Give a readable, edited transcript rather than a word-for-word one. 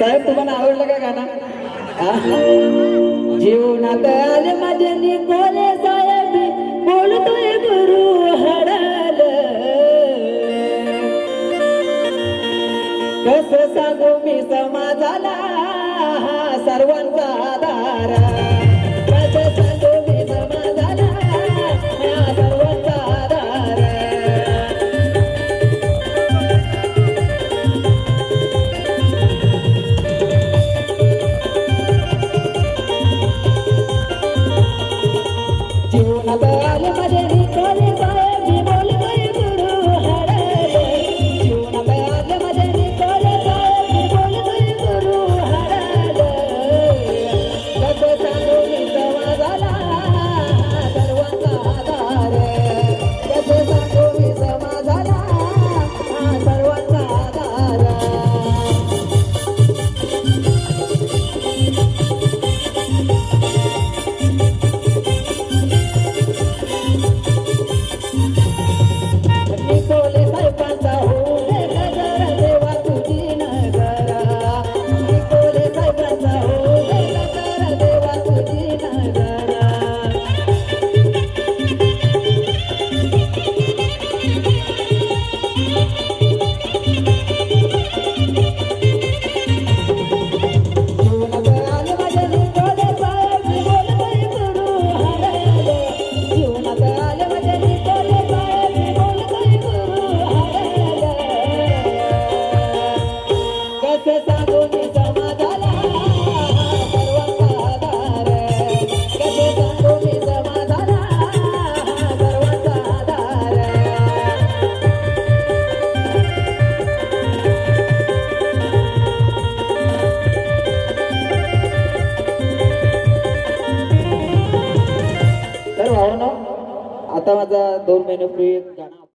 साहेब तुम्हाला आवडलं का गाणं? जीवनात आले माझे निकोले साहेब बोलतोय गुरु हडल कस सांगू मी समाजाला सर्वांचा आधार कस सांगू मी समाजाला सर्वांचा आधार जीवनात आले माझे निकोले साहेब बोलतोय गुरु हडल जीवनात आले माझे निकोले साहेब बोलतोय गुरु हडल कस सांगू मी समाजाला सर्वांचा आधार कस सांगू मी समाजाला सर्वांचा आधार निकोले साहेबांचा हो रे गजर देवा तुझी नजरा निकोले साहेबांचा हो रे गजर देवा तुझी नजरा जीवनात आले माझे निकोले साहेब बोलतोय गुरु हडल जीवनात आले माझे निकोले साहेब बोलतोय गुरु हडल कस सांगू मी समाजाला सर्वांचा आधार कस सांगू मी समाजाला सर्वांचा आधार तर भावना आता माझा 2 महिन्यापूर्वी एक गाणं